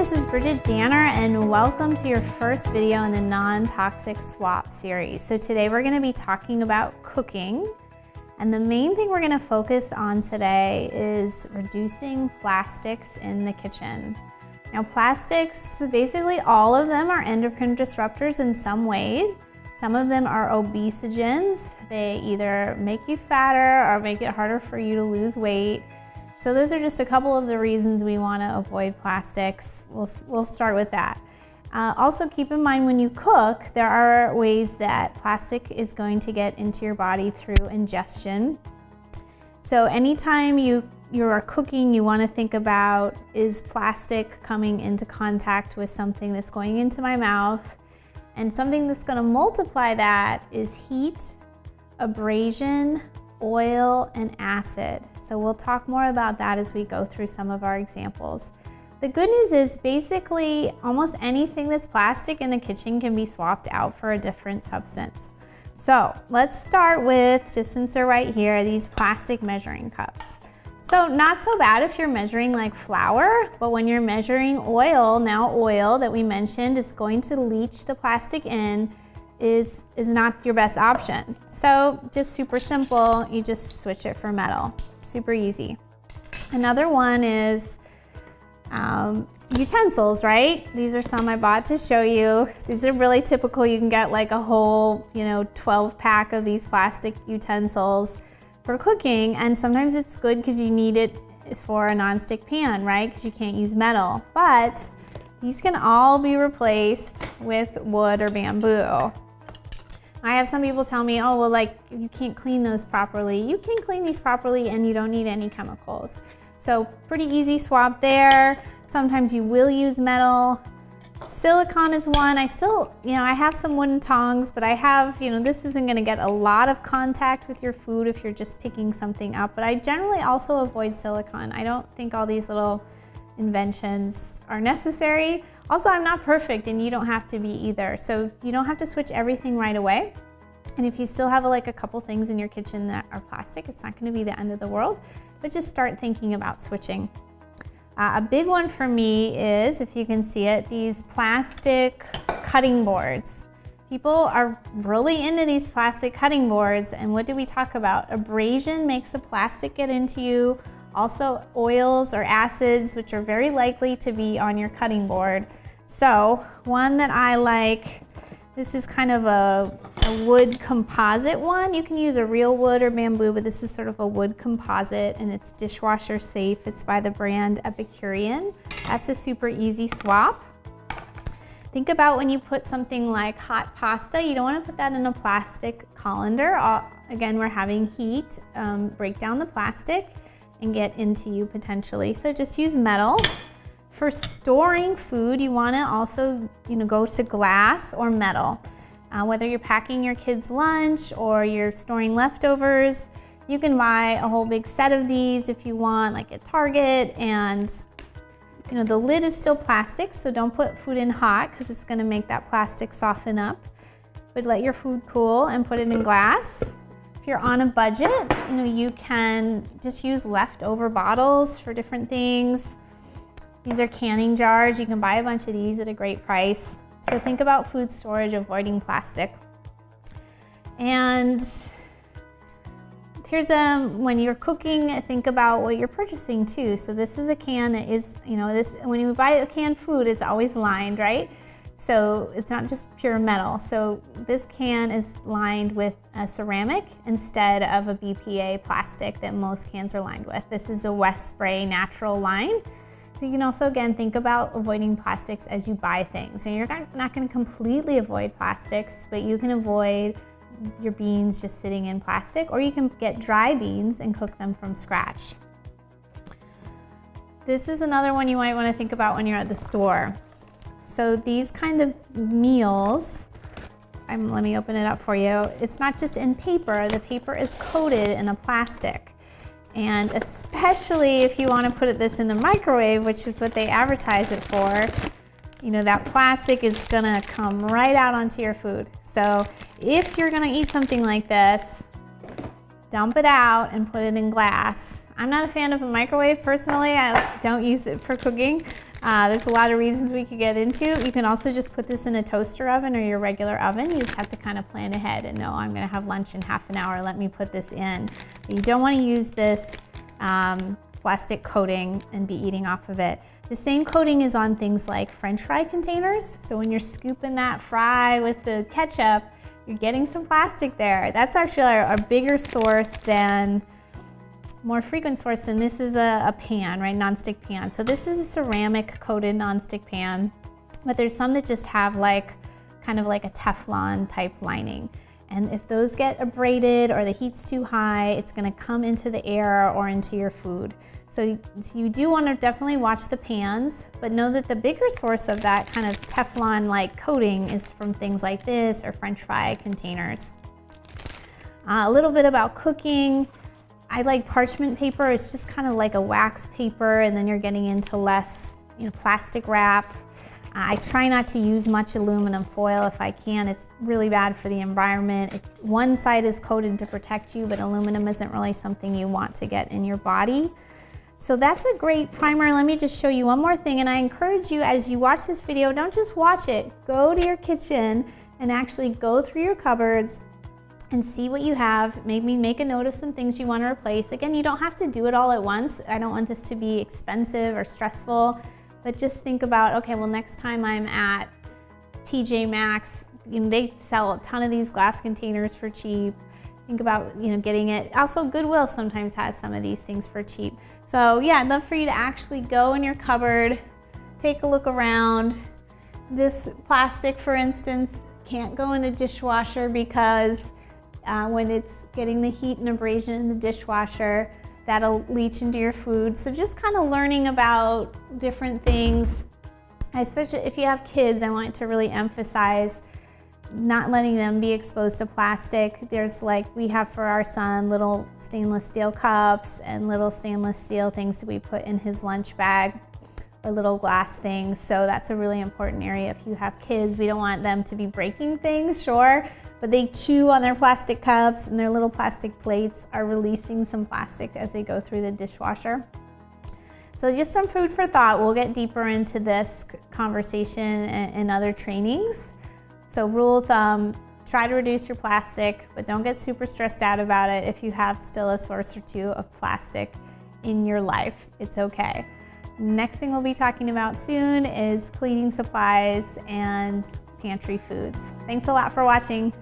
this is Bridgit Danner and welcome to your first video in the non-toxic swap series. So today we're going to be talking about cooking, and the main thing we're going to focus on today is reducing plastics in the kitchen. Now plastics, basically all of them are endocrine disruptors in some way. Some of them are obesogens. They either make you fatter or make it harder for you to lose weight. So those are just a couple of the reasons we want to avoid plastics. We'll start with that. Also keep in mind when you cook, there are ways that plastic is going to get into your body through ingestion. So anytime you are cooking, you want to think about, is plastic coming into contact with something that's going into my mouth? And something that's going to multiply that is heat, abrasion, oil, and acid. So we'll talk more about that as we go through some of our examples. The good news is basically almost anything that's plastic in the kitchen can be swapped out for a different substance. So let's start with, just since they're right here, these plastic measuring cups. So not so bad if you're measuring like flour, but when you're measuring oil, now oil that we mentioned is going to leach the plastic in, is not your best option. So just super simple, you just switch it for metal. Super easy. Another one is utensils, right? These are some I bought to show you. These are really typical. You can get like a whole, 12 pack of these plastic utensils for cooking, and sometimes it's good because you need it for a nonstick pan, right? Because you can't use metal. But these can all be replaced with wood or bamboo. I have some people tell me, oh, well, like, you can't clean those properly. You can clean these properly and you don't need any chemicals. So pretty easy swap there. Sometimes you will use metal. Silicone is one. I still, I have some wooden tongs, but I have, this isn't gonna get a lot of contact with your food if you're just picking something up, but I generally also avoid silicone. I don't think all these little inventions are necessary. Also, I'm not perfect and you don't have to be either. So you don't have to switch everything right away. And if you still have like a couple things in your kitchen that are plastic, it's not gonna be the end of the world, but just start thinking about switching. A big one for me is, if you can see it, these plastic cutting boards. People are really into these plastic cutting boards, and what do we talk about? Abrasion makes the plastic get into you. Also oils or acids, which are very likely to be on your cutting board. So one that I like, this is kind of a wood composite one. You can use a real wood or bamboo, but this is sort of a wood composite and it's dishwasher safe. It's by the brand Epicurean. That's a super easy swap. Think about when you put something like hot pasta, you don't want to put that in a plastic colander. Again, we're having heat break down the plastic and get into you potentially. So just use metal. For storing food, you want to also go to glass or metal. Whether you're packing your kids' lunch or you're storing leftovers, you can buy a whole big set of these if you want, like at Target, and the lid is still plastic, so don't put food in hot because it's going to make that plastic soften up. But let your food cool and put it in glass. If you're on a budget, you can just use leftover bottles for different things. These are canning jars. You can buy a bunch of these at a great price. So think about food storage, avoiding plastic. And here's when you're cooking, think about what you're purchasing too. So this is a can that is, when you buy a canned food, it's always lined, right? So it's not just pure metal. So this can is lined with a ceramic instead of a BPA plastic that most cans are lined with. This is a West Spray natural line. So you can also, again, think about avoiding plastics as you buy things. And you're not going to completely avoid plastics, but you can avoid your beans just sitting in plastic, or you can get dry beans and cook them from scratch. This is another one you might want to think about when you're at the store. So these kind of meals, let me open it up for you. It's not just in paper. The paper is coated in a plastic. And especially if you want to put this in the microwave, which is what they advertise it for, that plastic is gonna come right out onto your food. So if you're gonna eat something like this, dump it out and put it in glass. I'm not a fan of a microwave personally. I don't use it for cooking. There's a lot of reasons we could get into. You can also just put this in a toaster oven or your regular oven. You just have to kind of plan ahead and know, I'm gonna have lunch in half an hour, let me put this in. But you don't wanna use this plastic coating and be eating off of it. The same coating is on things like French fry containers. So when you're scooping that fry with the ketchup, you're getting some plastic there. That's actually our bigger source than, more frequent source than this is a pan, right, nonstick pan. So this is a ceramic coated nonstick pan, but there's some that just have like, kind of like a Teflon type lining. And if those get abraded or the heat's too high, it's gonna come into the air or into your food. So you do want to definitely watch the pans, but know that the bigger source of that kind of Teflon-like coating is from things like this or French fry containers. A little bit about cooking. I like parchment paper. It's just kind of like a wax paper, and then you're getting into less, plastic wrap. I try not to use much aluminum foil if I can. It's really bad for the environment. One side is coated to protect you, but aluminum isn't really something you want to get in your body. So that's a great primer. Let me just show you one more thing, and I encourage you, as you watch this video, don't just watch it. Go to your kitchen and actually go through your cupboards and see what you have. Maybe make a note of some things you want to replace. Again, you don't have to do it all at once. I don't want this to be expensive or stressful, but just think about, okay, well, next time I'm at TJ Maxx, they sell a ton of these glass containers for cheap. Think about, getting it. Also, Goodwill sometimes has some of these things for cheap. So yeah, I'd love for you to actually go in your cupboard, take a look around. This plastic, for instance, can't go in a dishwasher because when it's getting the heat and abrasion in the dishwasher, that'll leach into your food. So just kind of learning about different things. Especially if you have kids, I want to really emphasize not letting them be exposed to plastic. There's we have for our son little stainless steel cups and little stainless steel things that we put in his lunch bag, or little glass things. So that's a really important area. If you have kids, we don't want them to be breaking things, sure, but they chew on their plastic cups, and their little plastic plates are releasing some plastic as they go through the dishwasher. So just some food for thought. We'll get deeper into this conversation in other trainings. So rule of thumb, try to reduce your plastic, but don't get super stressed out about it if you have still a source or two of plastic in your life. It's okay. Next thing we'll be talking about soon is cleaning supplies and pantry foods. Thanks a lot for watching.